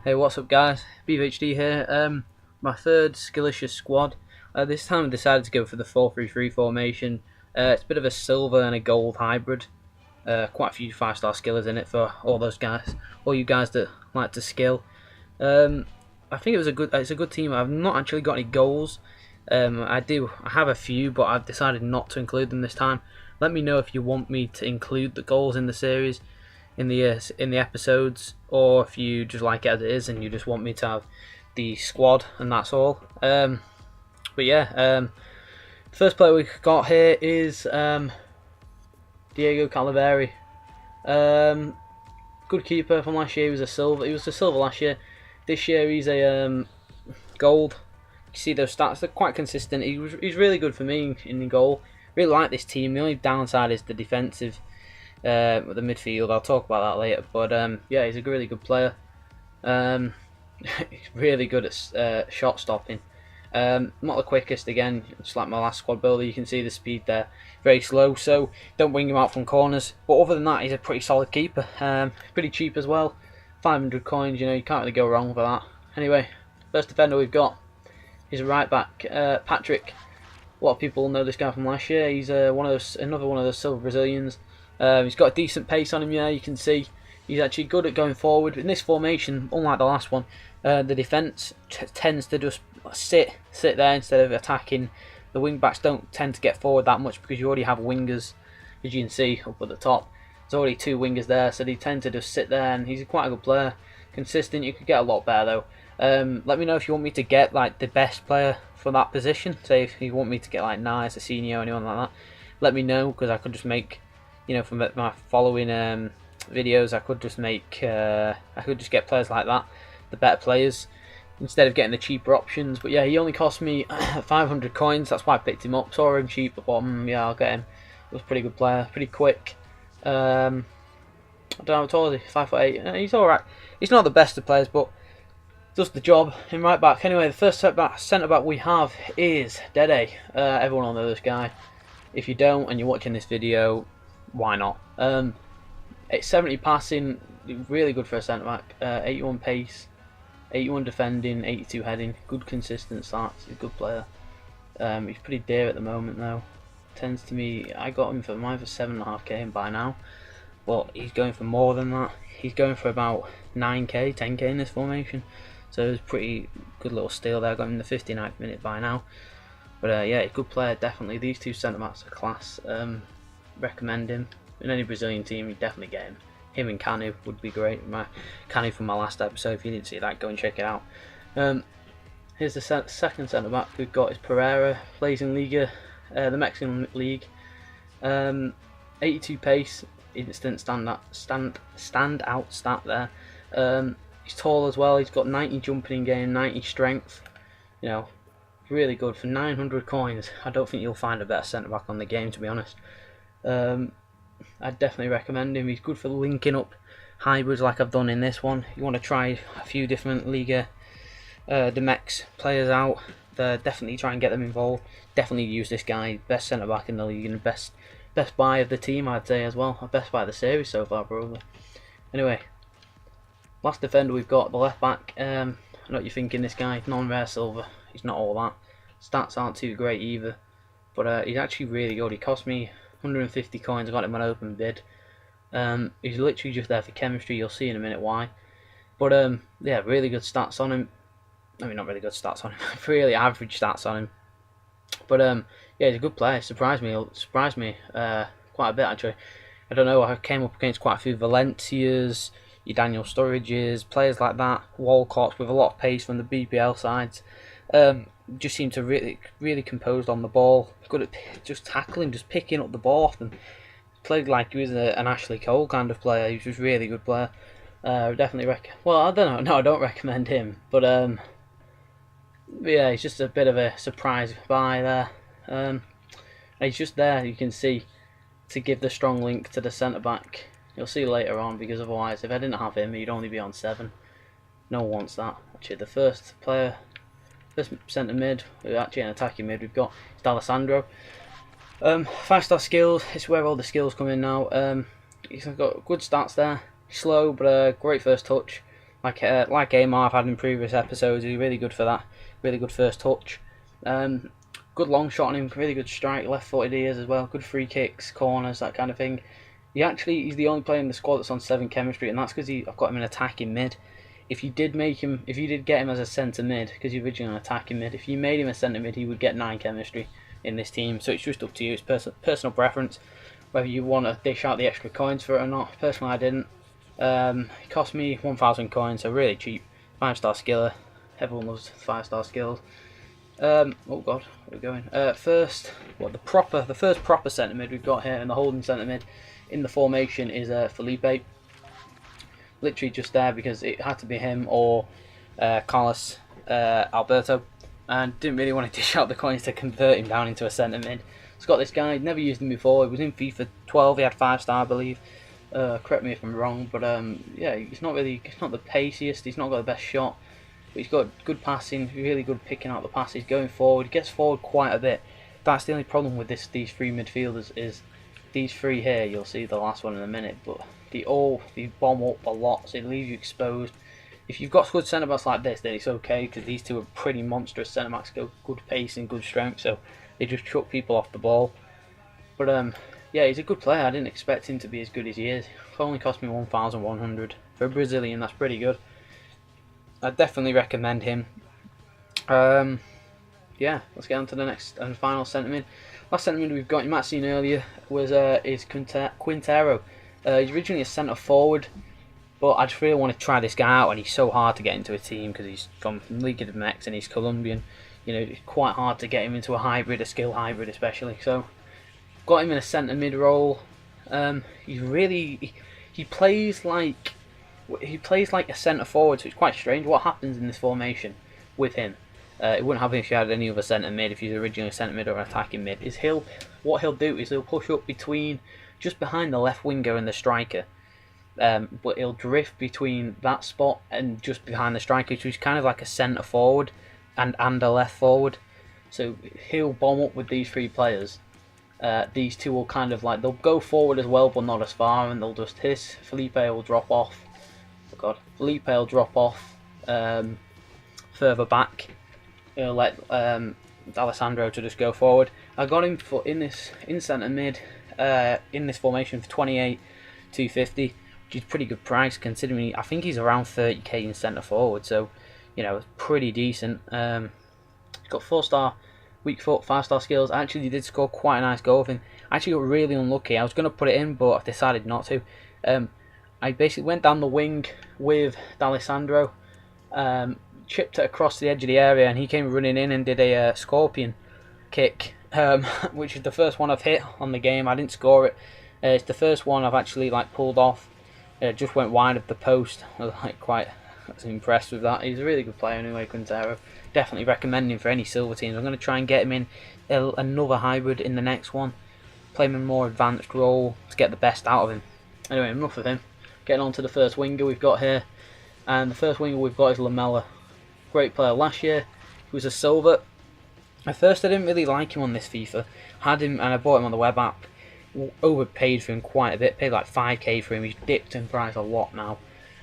Hey, what's up, guys? BVHD here. My third Skillicious squad. This time I decided to go for the 4-3-3 formation. It's a bit of a silver and a gold hybrid. Quite a few 5-star skillers in it for all those guys, all you guys that like to skill. I think it's a good team. I've not actually got any goals. I have a few, but I've decided not to include them this time. Let me know if you want me to include the goals in the series, in the episodes, or if you just like it as it is and you just want me to have the squad and that's all. But yeah, first player we got here is Diego Calaveri. Good keeper from last year. He was a silver. He was a silver last year. This year he's a gold. You see those stats; they're quite consistent. He's really good for me in the goal. Really like this team. The only downside is the defensive, the midfield. I'll talk about that later. But yeah, he's a really good player. He's really good at shot stopping. Not the quickest, again, just like my last squad builder. You can see the speed there, very slow, so don't wing him out from corners. But other than that, he's a pretty solid keeper. Pretty cheap as well, 500 coins, you know, you can't really go wrong with that. Anyway, first defender we've got is a right back, Patrick. A lot of people know this guy from last year. He's another one of those silver Brazilians. He's got a decent pace on him, yeah, you can see. He's actually good at going forward. In this formation, unlike the last one, the defence tends to just sit there instead of attacking. The wing backs don't tend to get forward that much because you already have wingers, as you can see up at the top. There's already two wingers there, so they tend to just sit there. And he's quite a good player, consistent. You could get a lot better though. Let me know if you want me to get like the best player for that position. Say if you want me to get like Nice, a senior, anyone like that. Let me know, because I could just make, you know, from my following videos, I could just get players like that, the better players, instead of getting the cheaper options. But yeah, he only cost me 500 coins. That's why I picked him up. Saw him cheap, but yeah, I'll get him. He was a pretty good player, pretty quick. I don't know how tall is he? 5'8". He's all right. He's not the best of players, but does the job in right back. Anyway, the first centre back we have is Dede. Everyone will know this guy. If you don't and you're watching this video, why not? It's 70 passing, really good for a centre back. 81 pace, 81 defending, 82 heading. Good consistent stats. He's a good player. He's pretty dear at the moment though. Tends to me, I got him for mine for 7.5k by now, but he's going for more than that. He's going for about 9k, 10k in this formation. So it was pretty good little steal there. I got him in the 59th minute by now. But yeah, good player definitely. These two centre backs are class. Recommend him. In any Brazilian team, you definitely get him. Him and Canu would be great. Canu from my last episode. If you didn't see that, go and check it out. Here's the second centre back we've got is Pereira. Plays in Liga, the Mexican league. 82 pace, instant stand out stat there. He's tall as well. He's got 90 jumping in game, 90 strength. You know, really good for 900 coins. I don't think you'll find a better centre back on the game, to be honest. I'd definitely recommend him. He's good for linking up hybrids like I've done in this one. You want to try a few different Liga Demex players out, definitely try and get them involved. Definitely use this guy, best centre back in the league and best buy of the team, I'd say as well. Best buy of the series so far, probably. Anyway, last defender we've got, the left back. I know what you're thinking, this guy, non-rare silver. He's not all that. Stats aren't too great either, but he's actually really good. He cost me 150 coins. I got him on open bid. He's literally just there for chemistry. You'll see in a minute why. But yeah, really good stats on him. I mean, not really good stats on him. Really average stats on him. But yeah, he's a good player. Surprised me quite a bit actually. I don't know. I came up against quite a few Valencias, your Daniel Sturridges, players like that, Walcotts with a lot of pace from the BBL sides. Just seemed to really composed on the ball, good at just tackling, just picking up the ball off them. Played like he was an Ashley Cole kind of player. He was just a really good player. Definitely well, I don't know. No, I don't recommend him, but yeah, he's just a bit of a surprise buy there. He's just there, you can see, to give the strong link to the centre back. You'll see later on, because otherwise, if I didn't have him, he'd only be on 7. No one wants that. Actually, the first centre mid, actually an attacking mid, we've got is Alessandro. 5-star skills, it's where all the skills come in now. He's got good stats there. Slow, but great first touch. like Amar I've had in previous episodes. He's really good for that. Really good first touch. Good long shot on him. Really good strike. Left-footed he is as well. Good free kicks, corners, that kind of thing. He's the only player in the squad that's on 7 chemistry, and that's because I've got him in attacking mid. If you did get him as a centre mid, because he's originally an attacking mid, if you made him a centre mid, he would get 9 chemistry in this team. So it's just up to you. It's personal preference whether you want to dish out the extra coins for it or not. Personally, I didn't. It cost me 1,000 coins, so really cheap. 5-star skiller. Everyone loves 5-star skills. Oh god, where are we going? The first proper centre mid we've got here, and the holding centre mid in the formation is Felipe. Literally just there because it had to be him or Carlos Alberto, and didn't really want to dish out the coins to convert him down into a centre mid. It's got this guy, never used him before. He was in FIFA 12. He had 5-star, I believe. Correct me if I'm wrong, but yeah, he's not the paciest. He's not got the best shot, but he's got good passing. Really good picking out the passes, going forward. He gets forward quite a bit. That's the only problem with these 3 midfielders is these 3 here. You'll see the last one in a minute, but they bomb up a lot, so they leave you exposed. If you've got good centre backs like this, then it's okay because these 2 are pretty monstrous centre backs. Go good pace and good strength, so they just chuck people off the ball. But yeah, he's a good player. I didn't expect him to be as good as he is. It only cost me 1,100 for a Brazilian. That's pretty good. I definitely recommend him. Yeah, let's get on to the next and final centre mid. Last centre mid we've got, you might have seen earlier, is Quintero. He's originally a centre forward, but I just really want to try this guy out, and he's so hard to get into a team because he's from Liga MX and he's Colombian. You know, it's quite hard to get him into a skill hybrid especially. So, got him in a centre mid role. He plays like a centre forward, so it's quite strange. What happens in this formation with him? It wouldn't happen if you had any other centre mid. If he's originally a centre mid or an attacking mid, what he'll do is he'll push up just behind the left winger and the striker. But he'll drift between that spot and just behind the striker, so he's kind of like a centre forward and a left forward. So he'll bomb up with these 3 players. These 2 will kind of they'll go forward as well, but not as far, and they'll just hiss. Felipe will drop off. Oh god, Felipe will drop off further back. He'll let Alessandro to just go forward. I got him in centre mid in this formation for 28,250, which is pretty good price considering I think he's around 30k in centre forward. So you know, it's pretty decent. He's got 4-star weak foot, 5-star skills. Actually, he did score quite a nice goal with him. I actually got really unlucky. I was going to put it in, but I decided not to. I basically went down the wing with D'Alessandro, chipped it across the edge of the area, and he came running in and did a scorpion kick, which is the first one I've hit on the game. I didn't score it. It's the first one I've actually pulled off. It just went wide of the post. I was quite impressed with that. He's a really good player anyway, Quintero. Definitely recommend him for any silver teams. I'm going to try and get him in another hybrid in the next one. Play him in a more advanced role to get the best out of him. Anyway, enough of him. Getting on to the first winger we've got here. And the first winger we've got is Lamela. Great player last year. He was a silver. At first I didn't really like him on this FIFA. Had him and I bought him on the web app. Overpaid for him quite a bit. Paid 5k for him. He's dipped in price a lot now.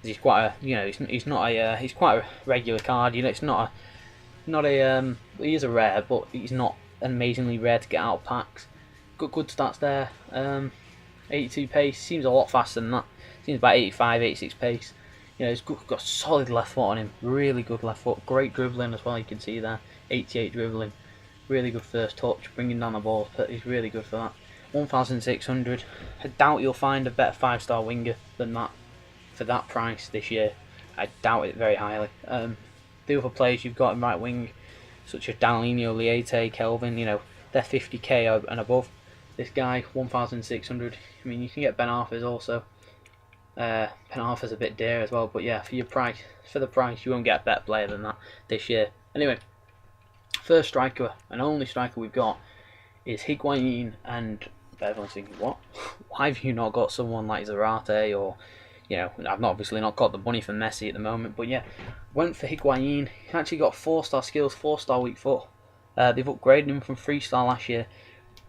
He's quite he's quite a regular card. You know, it's not a he is a rare, but he's not amazingly rare to get out of packs. Got good stats there. 82 pace, seems a lot faster than that. Seems about 85, 86 pace. You know, he's got solid left foot on him. Really good left foot. Great dribbling as well. You can see there. 88 dribbling. Really good first touch, bringing down the ball. But he's really good for that. 1,600. I doubt you'll find a better 5-star winger than that for that price this year. I doubt it very highly. The other players you've got in right wing, such as Danilo, Liete, Kelvin, you know, they're 50k and above. This guy, 1,600. I mean, you can get Ben Arthur's also. Ben Arthur's a bit dear as well, but yeah, for the price, you won't get a better player than that this year. Anyway, first striker and only striker we've got is Higuain, and everyone's thinking, what? Why have you not got someone like Zarate or, you know, I've obviously not got the money for Messi at the moment, but yeah, went for Higuain. He actually got 4-star skills, 4-star weak foot. They've upgraded him from 3-star last year.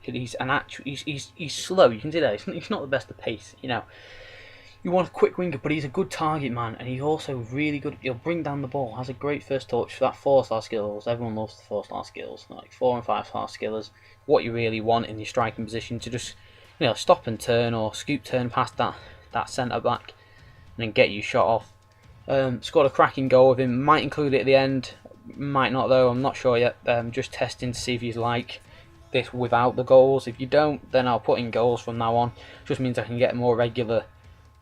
He's slow. You can see that he's not the best of pace. You know, you want a quick winger, but he's a good target man, and he's also really good. He'll bring down the ball, has a great first touch for that 4-star skills. Everyone loves the 4-star skills, like 4 and 5-star skills. What you really want in your striking position to just, stop and turn or scoop turn past that centre back, and then get you shot off. Scored a cracking goal with him. Might include it at the end, might not though. I'm not sure yet. Just testing to see if he's like this without the goals. If you don't, then I'll put in goals from now on. Just means I can get more regular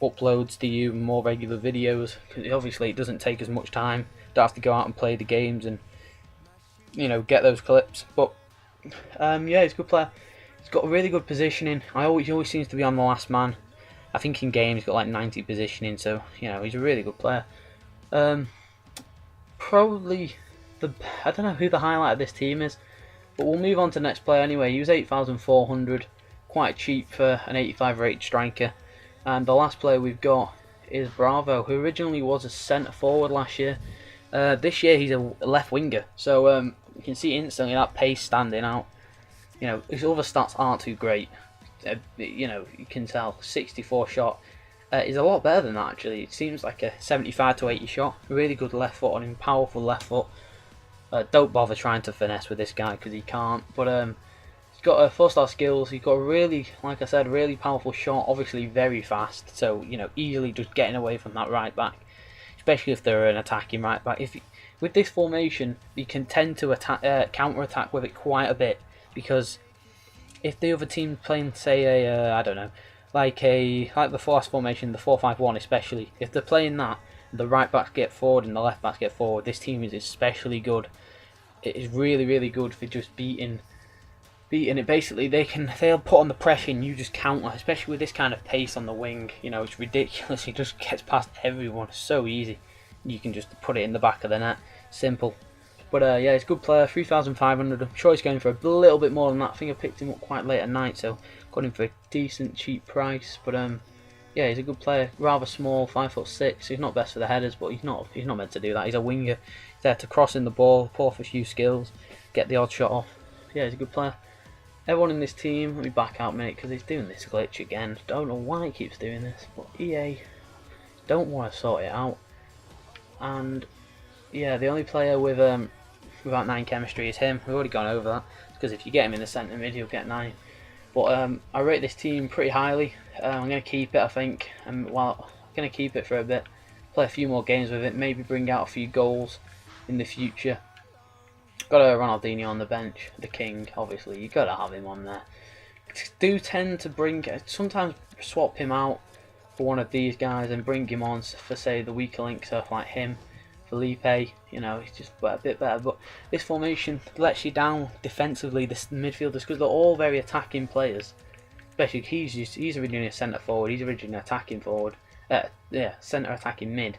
uploads to you, more regular videos, because obviously it doesn't take as much time. Don't have to go out and play the games and get those clips. But yeah, he's a good player. He's got a really good positioning. He always seems to be on the last man. I think in game he's got like 90 positioning, so he's a really good player. Probably I don't know who the highlight of this team is, but we'll move on to the next player anyway. He was 8,400, quite cheap for an 85 rated striker. And the last player we've got is Bravo, who originally was a centre forward last year. This year he's a left winger, so you can see instantly that pace standing out. His other stats aren't too great. You can tell 64 shot is a lot better than that actually. It seems like a 75 to 80 shot. Really good left foot on him, powerful left foot. Don't bother trying to finesse with this guy because he can't. But he's got 4-star skills. He's got a really, like I said, really powerful shot. Obviously very fast. So easily just getting away from that right back, especially if they're an attacking right back. With this formation, you can tend to counter attack with it quite a bit, because if the other team's playing, say I don't know, like the last formation, the 4-5-1 especially, if they're playing that, the right backs get forward and the left backs get forward, this team is especially good. It is really, really good for just beating it. Basically, they'll put on the pressure and you just counter, especially with this kind of pace on the wing. It's ridiculous. He just gets past everyone. It's so easy. You can just put it in the back of the net. Simple. But yeah, he's a good player. 3,500. I'm sure he's going for a little bit more than that. I think I picked him up quite late at night, so got him for a decent, cheap price. But yeah, he's a good player. Rather small, 5'6". He's not best for the headers, but he's not meant to do that. He's a winger. He's there to cross in the ball, pour for a few skills, get the odd shot off. Yeah, he's a good player. Everyone in this team, let me back out, mate, because he's doing this glitch again. Don't know why he keeps doing this, but EA don't want to sort it out. And yeah, the only player without 9 chemistry is him. We've already gone over that, because if you get him in the centre mid, you'll get 9. But I rate this team pretty highly. I'm going to keep it, I think. I'm going to keep it for a bit. Play a few more games with it. Maybe bring out a few goals in the future. Got a Ronaldinho on the bench. The king, obviously. You've got to have him on there. Do tend to sometimes swap him out for one of these guys and bring him on for, say, the weaker link stuff like him. Felipe, he's just a bit better, but this formation lets you down defensively, the midfielders, because they're all very attacking players. Especially he's originally a centre forward, he's originally an attacking forward, centre attacking mid.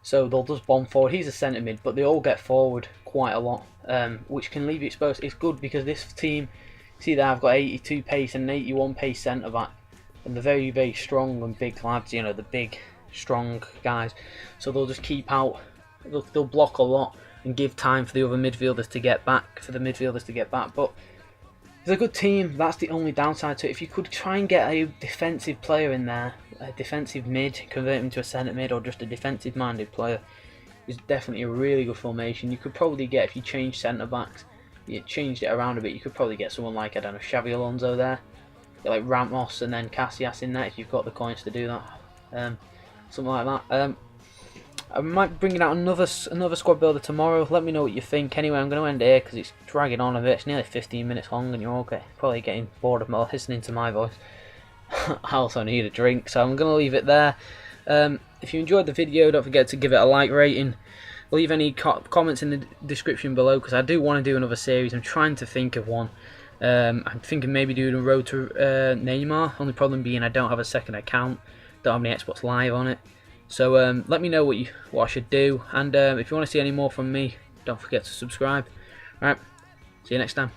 So they'll just bomb forward. He's a centre mid, but they all get forward quite a lot, which can leave you exposed. It's good because this team, see there, I've got 82 pace and an 81 pace centre back, and they're very, very strong and big lads. The big, strong guys. So they'll just keep out. They'll block a lot and give time for the other midfielders to get back. But it's a good team. That's the only downside to it. If you could try and get a defensive player in there, a defensive mid, convert him to a centre mid, or just a defensive minded player, is definitely a really good formation. You could probably get, if you change centre backs, you changed it around a bit, you could probably get someone like, I don't know, Xavi Alonso there, get like Ramos and then Casillas in there if you've got the coins to do that. Something like that. I might be bringing out another squad builder tomorrow. Let me know what you think. Anyway, I'm going to end here because it's dragging on a bit. It's nearly 15 minutes long and you're all probably getting bored of listening to my voice. I also need a drink, so I'm going to leave it there. If you enjoyed the video, don't forget to give it a like rating. Leave any comments in the description below, because I do want to do another series. I'm trying to think of one. I'm thinking maybe doing a road to Neymar. Only problem being I don't have a second account. Don't have any Xbox Live on it. So let me know what I should do, and if you want to see any more from me, don't forget to subscribe. Alright, see you next time.